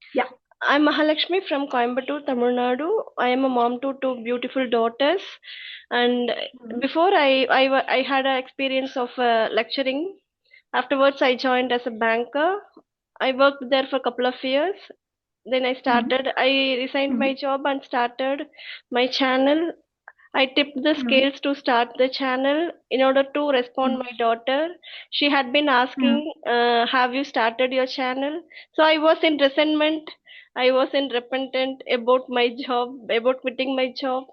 Yeah. I'm Mahalakshmi from Coimbatore, Tamil Nadu. I am a mom to two beautiful daughters. And Hmm. before I had an experience of lecturing. Afterwards, I joined as a banker. I worked there for a couple of years. Then Hmm. I resigned Hmm. my job and started my channel. I tipped the Hmm. scales to start the channel in order to respond Hmm. my daughter. She had been Hmm. asking, "Have you started your channel?" So I was in resentment. I was in repentant about my job, about quitting my job.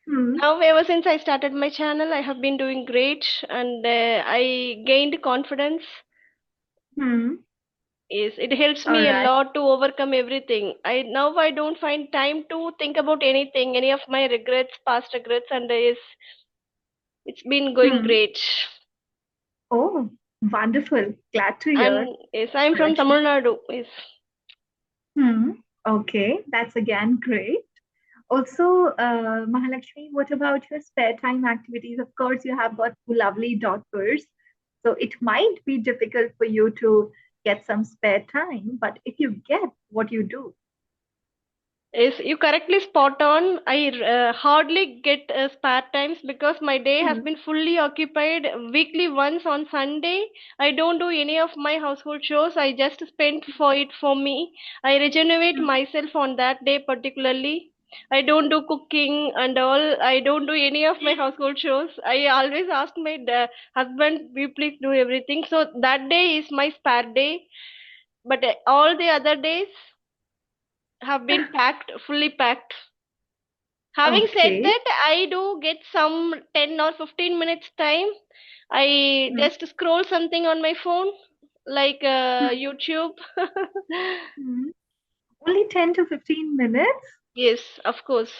Hmm. Now, ever since I started my channel, I have been doing great, and I gained confidence. Hmm. Yes, it helps All me a right. lot to overcome everything. I don't find time to think about anything, any of my regrets, past regrets, and yes, it's been going Hmm. great. Oh, wonderful. Glad to hear, And yes, I'm from Mahalakshmi. Tamil Nadu. Yes. Hmm. Okay, that's again great. Also, Mahalakshmi, what about your spare time activities? Of course, you have got two lovely daughters, so it might be difficult for you to get some spare time, but if you get, what you do? Yes, you correctly spot on. I hardly get spare times because my day has Hmm. been fully occupied. Weekly once on Sunday, I don't do any of my household chores. I just spend for it for me. I regenerate Hmm. myself on that day particularly. I don't do cooking and all. I don't do any of my household chores. I always ask my husband, "Will you please do everything?" So that day is my spare day. But all the other days have been packed, fully packed. Having said Okay. that, I do get some 10 or 15 minutes time. I Hmm. just scroll something on my phone, like Hmm. YouTube. Hmm. Only 10 to 15 minutes? Yes, of course.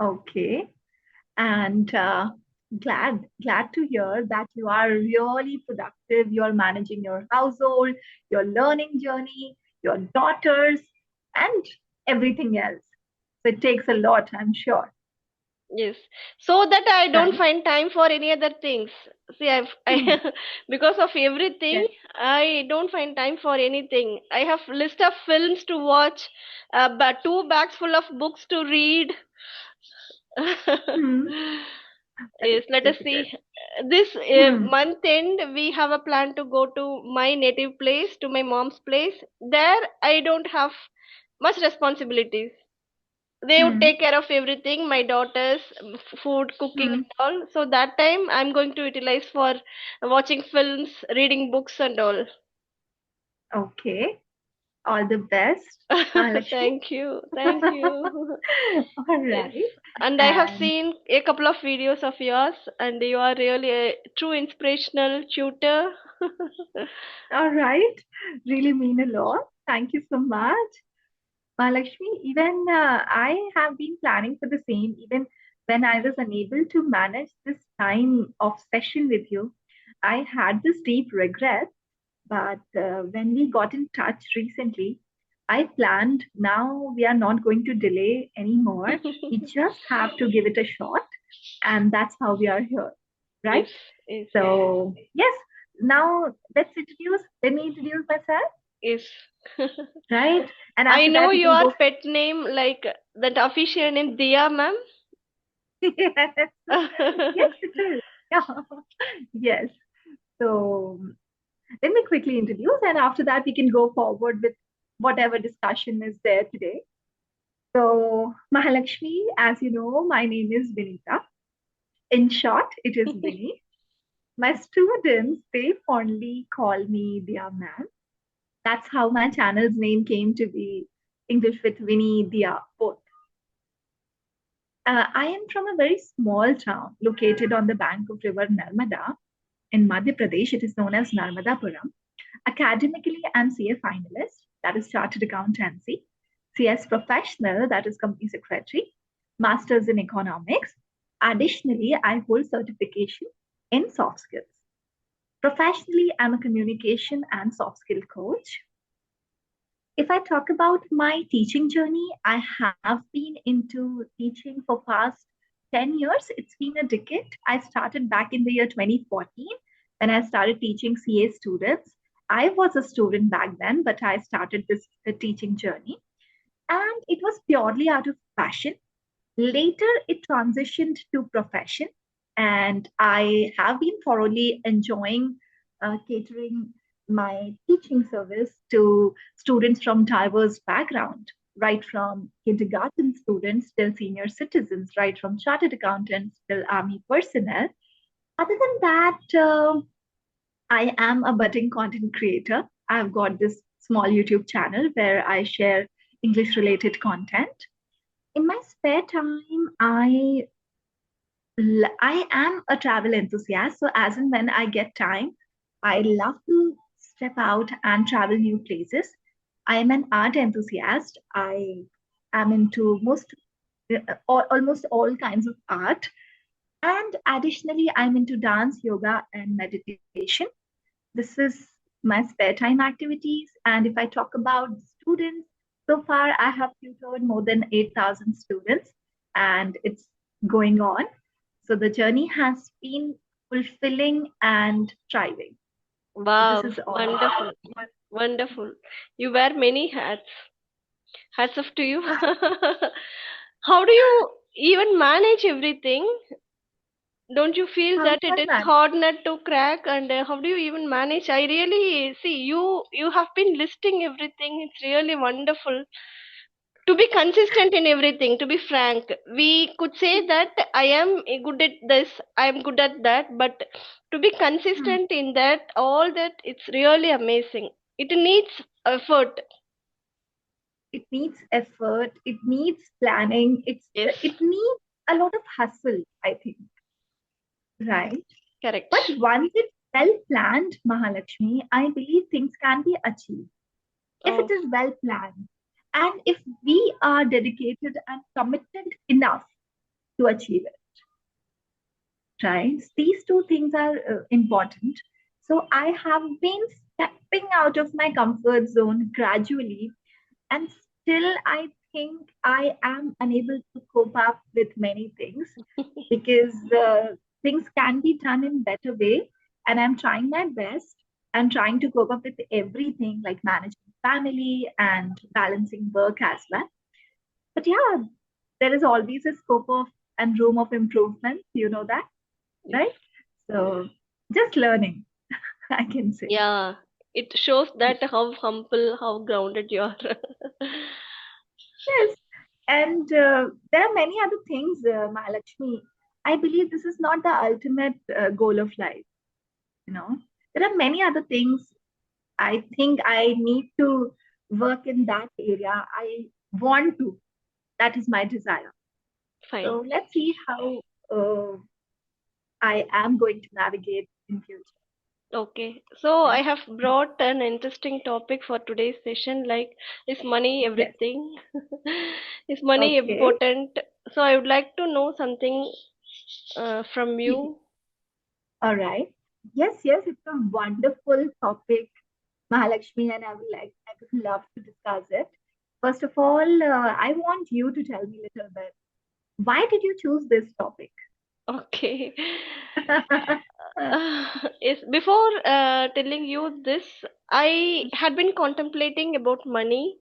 Okay. And glad to hear that you are really productive. You're managing your household, your learning journey, your daughters, and everything else. So it takes a lot, I'm sure. Yes, so that I don't Right? find time for any other things. See, Hmm. because of everything, Yes. I don't find time for anything. I have list of films to watch, but two bags full of books to read. Hmm. Yes, Very let us difficult. see. This Hmm. month end, we have a plan to go to my native place, to my mom's place. There, I don't have much responsibilities. They would Hmm. take care of everything, my daughters, food, cooking, Hmm. and all. So that time, I'm going to utilize for watching films, reading books, and all. Okay. All the best, Mahalakshmi. Thank you, thank you. All Yes, right. and I have And seen a couple of videos of yours, and you are really a true inspirational tutor. all right. Really mean a lot. Thank you so much. Lakshmi, even I have been planning for the same, even when I was unable to manage this time of session with you. I had this deep regret, but when we got in touch recently, I planned now we are not going to delay anymore. We just have to give it a shot, and that's how we are here, Yes, right? yes, So, yes, now let me introduce myself, yes. right? And I after know that, we can your go. pet name, like that official name, Diya Ma'am. Yes, yes, it is. Yeah. Yes. So let me quickly introduce, and after that, we can go forward with whatever discussion is there today. So, Mahalakshmi, as you know, my name is Vinita. In short, it is Vinny. My students, they fondly call me Diya Ma'am. That's how my channel's name came to be English with Vinny, Diya, both. I am from a very small town located on the bank of River Narmada in Madhya Pradesh. It is known as Narmadapuram. Academically, I'm CA finalist, that is Chartered Accountancy, CS professional, that is Company Secretary, Masters in Economics. Additionally, I hold certification in soft skills. Professionally, I'm a communication and soft skill coach. If I talk about my teaching journey, I have been into teaching for past 10 years. It's been a decade. I started back in the year 2014 when I started teaching CA students. I was a student back then, but I started this teaching journey, and it was purely out of passion. Later, it transitioned to profession, and I have been thoroughly enjoying catering my teaching service to students from diverse background, right from kindergarten students till senior citizens, right from chartered accountants till army personnel. Other than that, I am a budding content creator. I've got this small YouTube channel where I share English related content. In my spare time, I am a travel enthusiast. So as and when I get time, I love to step out and travel new places. I am an art enthusiast. I am into almost all kinds of art. And additionally, I'm into dance, yoga, and meditation. This is my spare time activities. And if I talk about students, so far I have tutored more than 8,000 students, and it's going on. So the journey has been fulfilling and thriving. So this Wow, is all about. wonderful, wonderful. You wear many hats. Hats off to you. How do you even manage everything? Don't you feel How do that it I is manage? hard nut to crack? And how do you even manage? I really see you have been listing everything. It's really wonderful to be consistent in everything. To be frank, we could say that I am good at this, I am good at that, but to be Hmm. consistent in that, all that, it's really amazing. It needs effort. It needs effort. It needs planning. Yes, It needs a lot of hustle, I think, right? correct. But once it's well planned, Mahalakshmi, I believe things can be achieved if it Oh, is well planned and if we are dedicated and committed enough to achieve it, right? These two things are important. So I have been stepping out of my comfort zone gradually, and still I think I am unable to cope up with many things because things can be done in better way, and I'm trying my best. I'm trying to cope up with everything like managing family and balancing work as well. But yeah, there is always a scope of and room of improvement, you know that, yes. right? So just learning, I can say. Yeah, it shows that how humble, how grounded you are. Yes, and there are many other things, Mahalakshmi. I believe this is not the ultimate goal of life. You know, there are many other things. I think I need to work in that area. I want to. That is my desire. Fine. So let's see how I am going to navigate in future. Okay, so I Right? have brought an interesting topic for today's session, like, is money Yes. everything? Is money Okay. important? So I would like to know something from you. All right. Yes, yes, it's a wonderful topic, Mahalakshmi, and I would love to discuss it. First of all, I want you to tell me a little bit. Why did you choose this topic? Okay. Is before telling you this, I had been contemplating about money.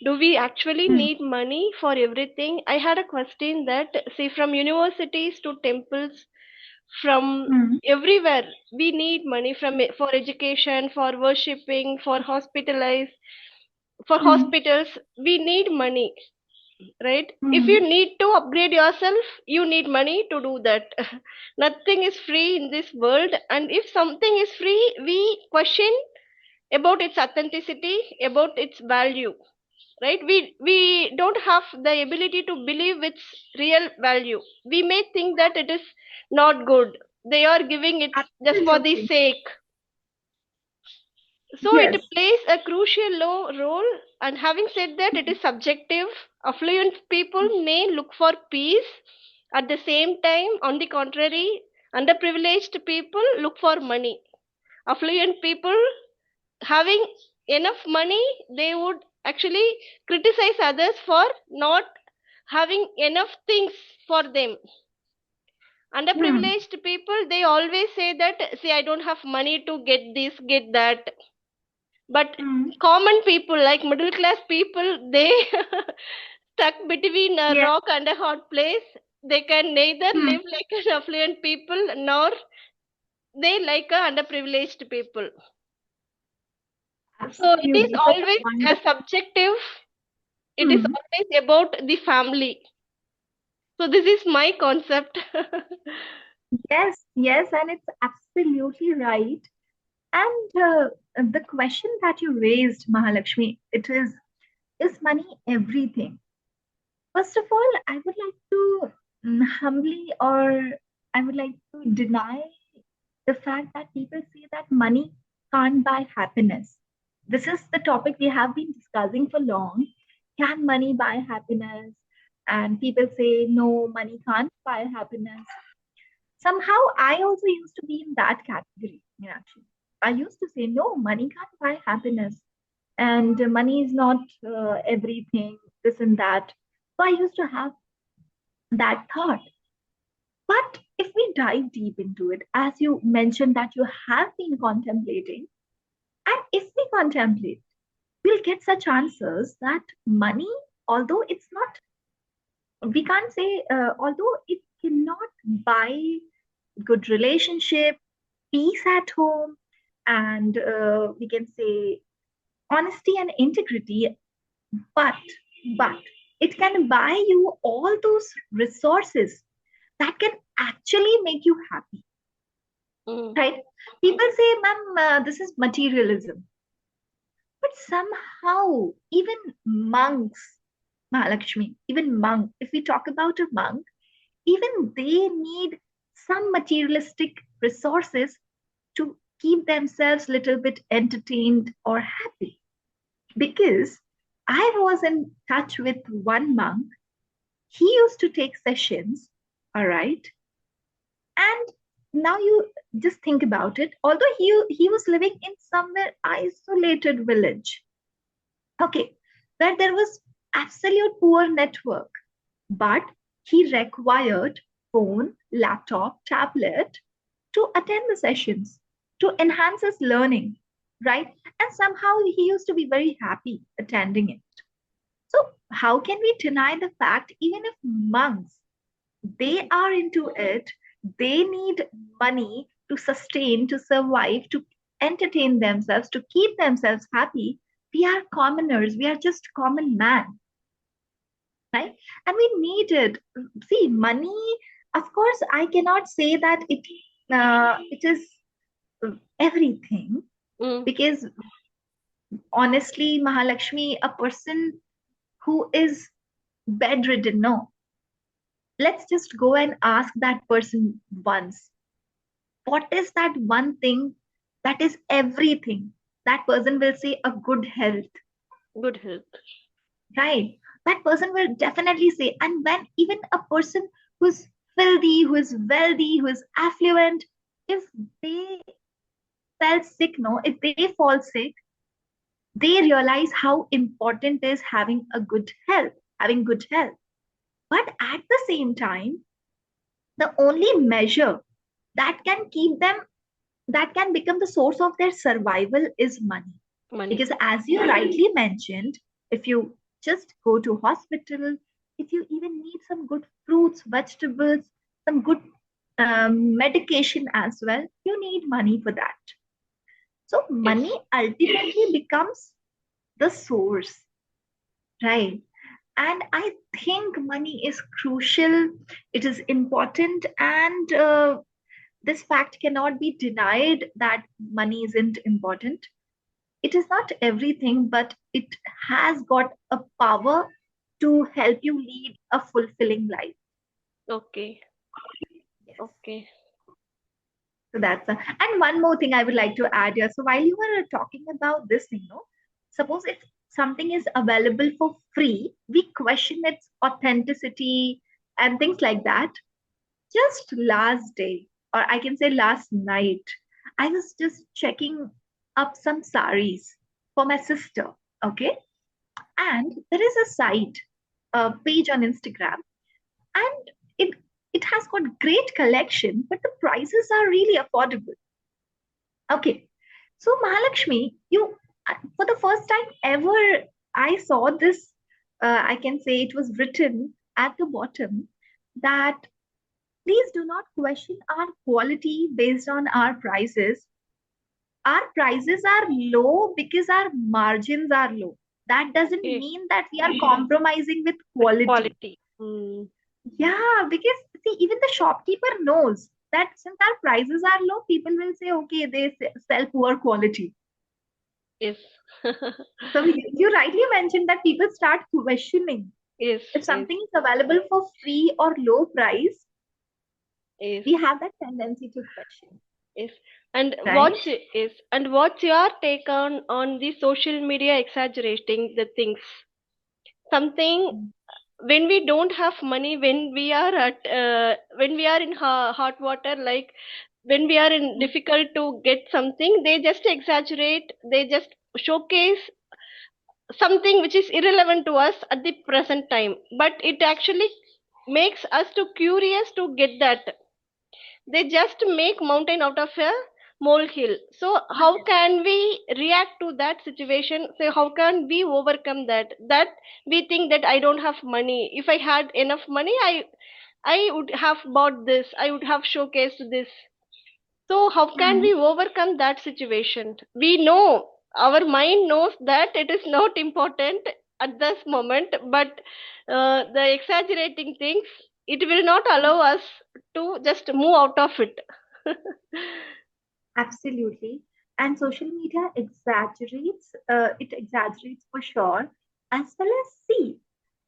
Do we actually Hmm, need money for everything? I had a question that, see, from universities to temples, from hmm, everywhere, we need money from for education, for worshipping, for hospitalize, for hmm, hospitals. We need money, right? If you hmm. need to upgrade yourself, you need money to do that. Nothing is free in this world, and if something is free, we question about its authenticity, about its value, right? We don't have the ability to believe its real value. We may think that it is not good, they are giving it just for the Absolutely. sake. So it Yes. plays a crucial role, and having said that, it is subjective. Affluent people may look for peace, at the same time, on the contrary, underprivileged people look for money. Affluent people having enough money, they would actually criticize others for not having enough things for them. Hmm. Underprivileged people, they always say that, see, I don't have money to get this, get that. But Mm. common people, like middle class people, they stuck between a Yes. rock and a hard place. They can neither Mm. live like an affluent people nor they like a underprivileged people. So it is Absolutely. Such a always a wonderful. subjective. It is Mm. always about the family. So this is my concept. Yes, yes, and it's absolutely right. And the question that you raised, Mahalakshmi, is money everything? First of all, I would like to humbly, or I would like to deny the fact that people say that money can't buy happiness. This is the topic we have been discussing for long. Can money buy happiness? And people say, no, money can't buy happiness. Somehow, I also used to be in that category, actually. I used to say, no, money can't buy happiness. And money is not everything, this and that. So I used to have that thought. But if we dive deep into it, as you mentioned that you have been contemplating, and if we contemplate, we'll get such answers that money, although it's not, we can't say, although it cannot buy good relationship, peace at home, and we can say honesty and integrity, but, but it can buy you all those resources that can actually make you happy, Mm, right? People say, ma'am, this is materialism. But somehow, even monks, Mahalakshmi, even monk, if we talk about a monk, even they need some materialistic resources to keep themselves a little bit entertained or happy. Because I was in touch with one monk, he used to take sessions, all right? And now you just think about it. Although he was living in somewhere isolated village, okay, where there was absolute poor network, but he required phone, laptop, tablet to attend the sessions, to enhance his learning, right? And somehow he used to be very happy attending it. So how can we deny the fact, even if monks, they are into it, they need money to sustain, to survive, to entertain themselves, to keep themselves happy. We are commoners, we are just common man, right? And we need it. See, money, of course, I cannot say that it is everything, mm, because honestly, Mahalakshmi, a person who is bedridden, no, let's just go and ask that person once, what is that one thing that is everything? That person will say a good health, good health. right? That person will definitely say. And when even a person who's filthy, who is wealthy, who is affluent, if they fell sick, no, if they fall sick, they realize how important is having a good health, having good health. But at the same time, the only measure that can keep them, that can become the source of their survival is money. Money. Because as you rightly mentioned, if you just go to hospital, if you even need some good fruits, vegetables, some good medication as well, you need money for that. So Yes. money ultimately becomes the source, right? And I think money is crucial, it is important, and this fact cannot be denied that money isn't important. It is not everything, but it has got a power to help you lead a fulfilling life. Okay. Yes. Okay. So and one more thing I would like to add here. So while you were talking about this thing, no, suppose if something is available for free, we question its authenticity and things like that. Just last day, or I can say last night, I was just checking up some saris for my sister. Okay. And there is a site, a page on Instagram, and it has got great collection, but the prices are really affordable. Okay. So Mahalakshmi, you For the first time ever, I saw this. I can say it was written at the bottom that please do not question our quality based on our prices. Our prices are low because our margins are low. That doesn't Okay. mean that we are compromising with With quality. quality. Mm. Yeah, because see, even the shopkeeper knows that since our prices are low, people will say, okay, they sell poor quality. Yes. So you rightly mentioned that people start questioning. Yes, If yes, something is available for free or low price, yes, we have that tendency to question, yes. And right? what's your take on the social media exaggerating the things? Something when we don't have money, when we are in hot water, like when we are in difficult to get something, they just exaggerate. They just showcase something which is irrelevant to us at the present time, but it actually makes us too curious to get that. They just make mountain out of a molehill. So how can we react to that situation? So how can we overcome that we think that I don't have money. If I had enough money, I would have bought this, I would have showcased this. So how can Mm, we overcome that situation? We know, our mind knows that it is not important at this moment, but the exaggerating things, it will not allow us to just move out of it. absolutely. And social media exaggerates, it exaggerates for sure, as well as see,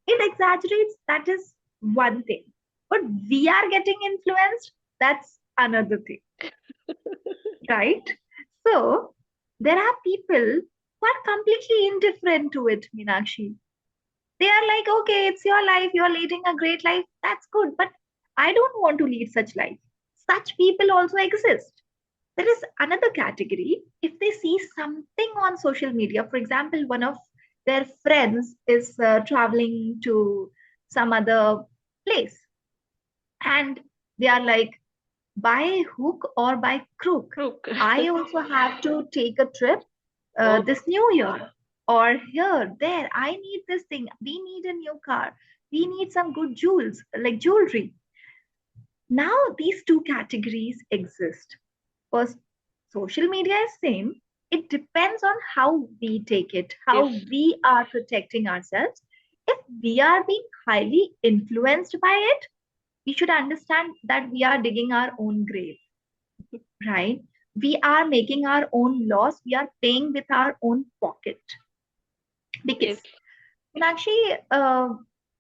it exaggerates, that is one thing. But we are getting influenced, that's another thing, right? So there are people who are completely indifferent to it, Meenakshi. They are like, okay, it's your life, you're leading a great life, that's good, but I don't want to lead such life. Such people also exist. There is another category. If they see something on social media, for example, one of their friends is traveling to some other place, and they are like, by hook or by crook, Crook. I also have to take a trip Oh, this new year, or here, there. I need this thing. We need a new car. We need some good jewels, like jewelry. Now, these two categories exist. First, social media is same. It depends on how we take it, yes, how we are protecting ourselves. If we are being highly influenced by it, we should understand that we are digging our own grave, right? We are making our own laws. We are paying with our own pocket. yes, Because Meenakshi,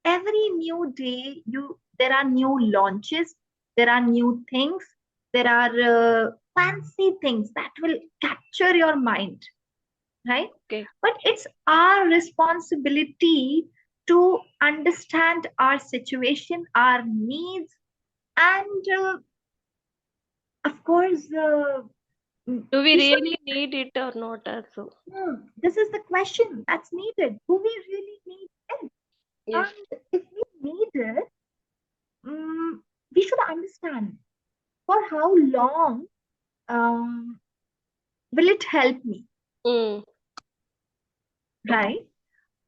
every new day, there are new launches, there are new things, there are fancy things that will capture your mind, right? okay, But it's our responsibility to understand our situation, our needs, and of course, do we we should. really need it or not also? This is the question that's needed. Do we really need it? Yes, And if we need it, mm, we should understand for how long um, will it help me, mm. right?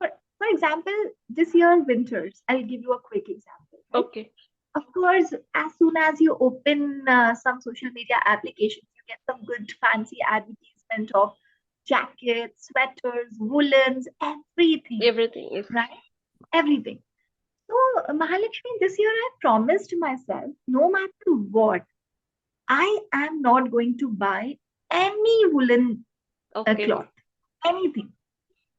For example, this year winters, I'll give you a quick example, right? Okay, Of course, as soon as you open some social media applications, you get some good fancy advertisement of jackets, sweaters, woolens, everything, everything is. right? Everything. So, Mahalakshmi, this year I promised myself, no matter what, I am not going to buy any woolen Okay, cloth, anything.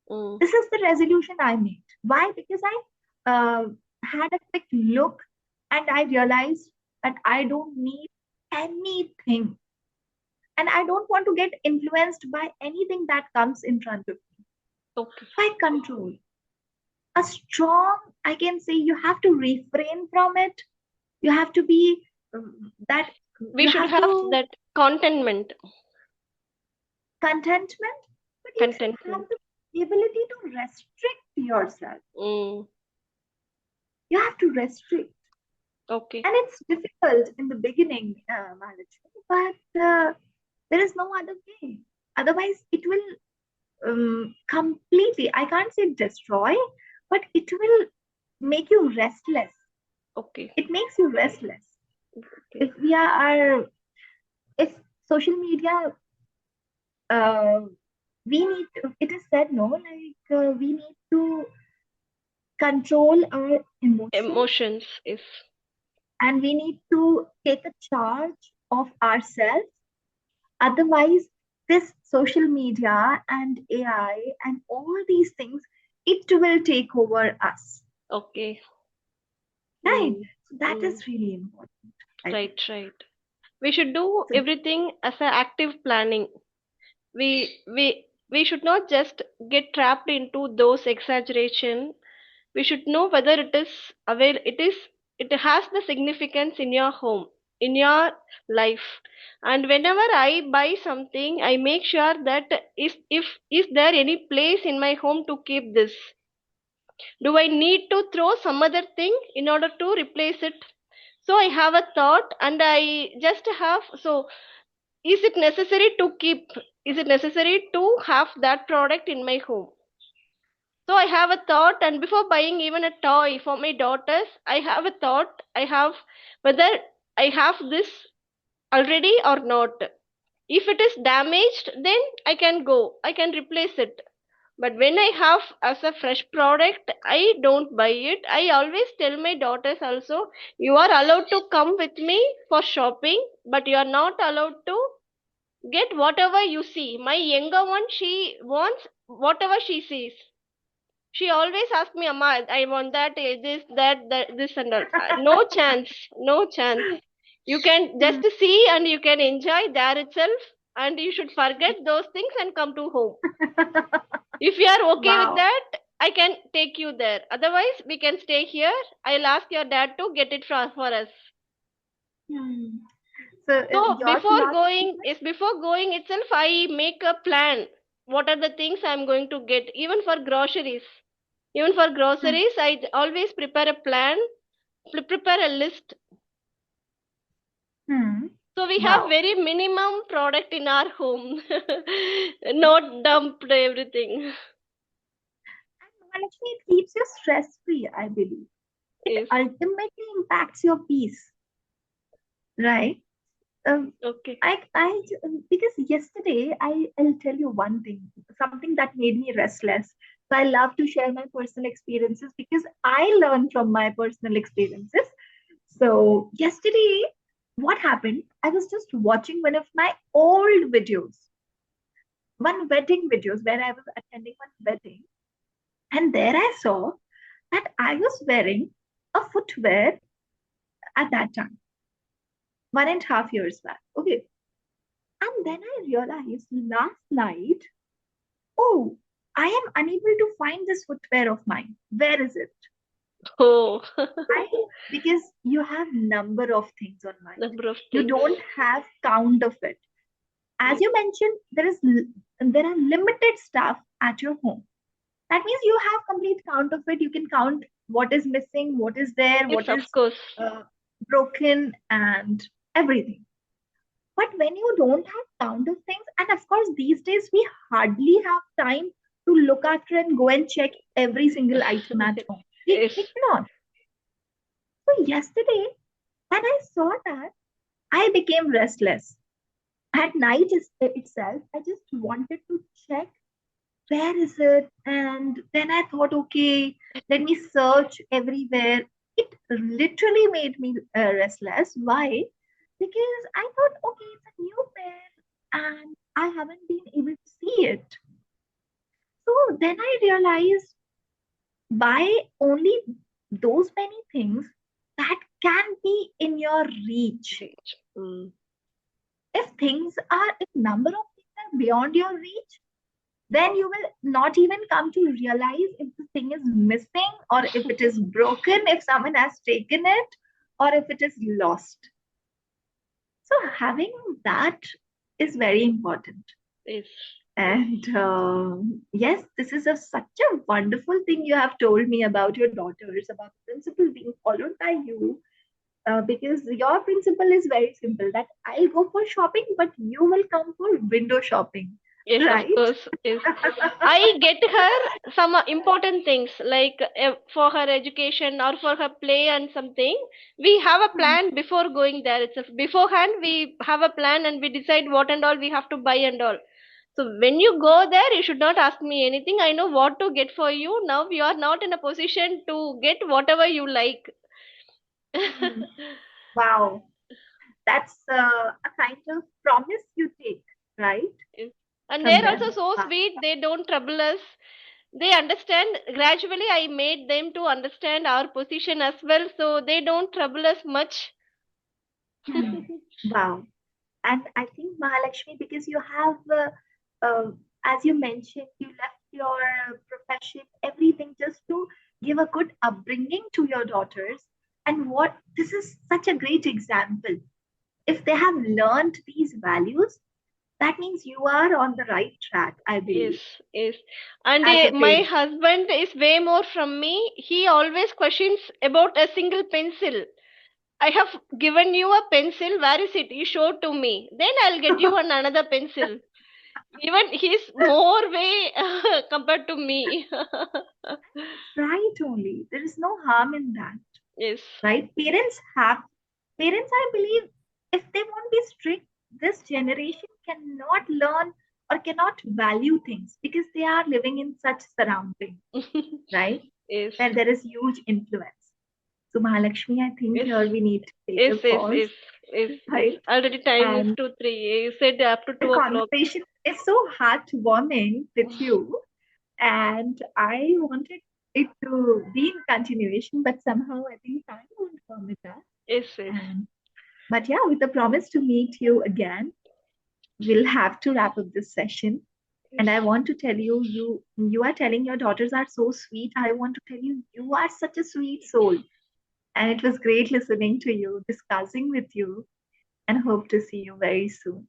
mm. This is the resolution I made. Why? Because I had a quick look and I realized that I don't need anything. And I don't want to get influenced by anything that comes in front of me. Okay. By control. A strong, I can say, you have to refrain from it. You have to be that, We you should have have to that contentment, contentment, but you should have contentment. the ability to restrict yourself. Mm. You have to restrict. Okay. And it's difficult in the beginning, Mahalakshmi, but there is no other way. Otherwise, it will. completely, I can't say destroy, but it will make you restless. Okay. It makes you restless. Okay. If we are, if social media, uh, we need to, it is said, no, like we need to control our emotions, Emotions is and we need to take a charge of ourselves. Otherwise, this social media and AI and all these things, it will take over us. okay. Right? Hmm. So that Hmm. is really important, I think. Right, right. We should do So, everything as a active planning. We should not just get trapped into those exaggeration. We should know whether it has the significance in your home, in your life. And whenever I buy something, I make sure that is there any place in my home to keep this? Do I need to throw some other thing in order to replace it? So I have a thought and I just have, so is it necessary to keep, is it necessary to have that product in my home? So I have a thought, and before buying even a toy for my daughters, I have a thought. I have whether I have this already or not. If it is damaged, then I can go, I can replace it. But when I have as a fresh product, I don't buy it. I always tell my daughters also, you are allowed to come with me for shopping, but you are not allowed to get whatever you see. My younger one, she wants whatever she sees. She always asks me, Amma, I want that, this, that, this, and all. No chance, no chance. You can just see and you can enjoy there itself, and you should forget those things and come to home. If you are okay with wow. that, I can take you there. Otherwise, we can stay here. I'll ask your dad to get it for us. Hmm. So, So your philosophy before going itself, I make a plan. What are the things I'm going to get? Even for groceries. Even for is, groceries, I always prepare a plan, prepare a list. hmm, So we have wow. very minimum product in our home. Not dumped everything. And actually, it keeps you stress free, I believe. It Yes. ultimately impacts your peace, right? Um, Okay. because yesterday I'll tell you one thing, something that made me restless. So I love to share my personal experiences because I learn from my personal experiences. So yesterday, what happened? I was just watching one of my old videos, one wedding videos where I was attending one wedding, and there I saw that I was wearing a footwear at that time, 1.5 years back. Okay. And then I realized last night, oh, I am unable to find this footwear of mine. Where is it? Oh, I because you have number of things on mind. number of You things. don't have count of it. As Yes. you mentioned, there are limited stuff at your home. That means you have complete count of it. You can count what is missing, what is there, Yes, what of is course. uh, broken, and everything. But when you don't have count of things, and of course these days we hardly have time to look after and go and check every single item at home. Yes. We cannot. So yesterday, when I saw that, I became restless. At night itself, I just wanted to check where is it, and then I thought, okay, let me search everywhere. It literally made me restless. Why? Because I thought, okay, it's a new pair and I haven't been able to see it. So then I realized, buy only those many things that can be in your reach. Great. Mm. If number of things are beyond your reach, then you will not even come to realize if the thing is missing or if it is broken, if someone has taken it, or if it is lost. So having that is very important. Yes. And yes, this is such a wonderful thing you have told me about your daughters, about the principle being followed by you. Because your principle is very simple, that I'll go for shopping, but you will come for window shopping. Yes, of right? course. Yes. I get her some important things like for her education or for her play and something. We have a Hmm. plan before going there itself. Beforehand, we have a plan and we decide what and all we have to buy and all. So when you go there, you should not ask me anything. I know what to get for you. Now you are not in a position to get whatever you like. Hmm. Wow, that's a kind of promise you take, right? Yes. And From they're also them. so Wow. sweet. They don't trouble us. They understand. Gradually, I made them to understand our position as well, so they don't trouble us much. Hmm. Wow. And I think Mahalakshmi, because you have, as you mentioned, you left your profession, everything just to give a good upbringing to your daughters. And what this is such a great example. If they have learned these values, that means you are on the right track, I believe, Yes, yes. And as a my parent. husband is way more from me. He always questions about a single pencil. I have given you a pencil. Where is it? You show to me. Then I'll get you another pencil. Even he's more way compared to me. Right, only. There is no harm in that, Yes. right? Parents, I believe, if they won't be strict, this generation cannot learn or cannot value things because they are living in such surroundings, right? Yes. Where there is huge influence. So, Mahalakshmi, I think Yes. here we need to take Yes, a yes, pause, yes, yes, yes. right? Already time is And 2, 3. You said up to the 2 o'clock. conversation is so heartwarming with you, and I wanted it to be in continuation, but somehow I think time won't permit us. Yes, yes, And but yeah, with the promise to meet you again, we'll have to wrap up this session. yes. And I want to tell you, you are telling your daughters are so sweet. I want to tell you, you are such a sweet soul. And it was great listening to you, discussing with you, and hope to see you very soon.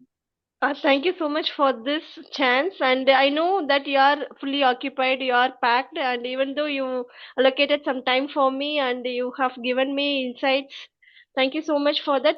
Thank you so much for this chance. And I know that you are fully occupied, you are packed, and even though you allocated some time for me and you have given me insights, thank you so much for that.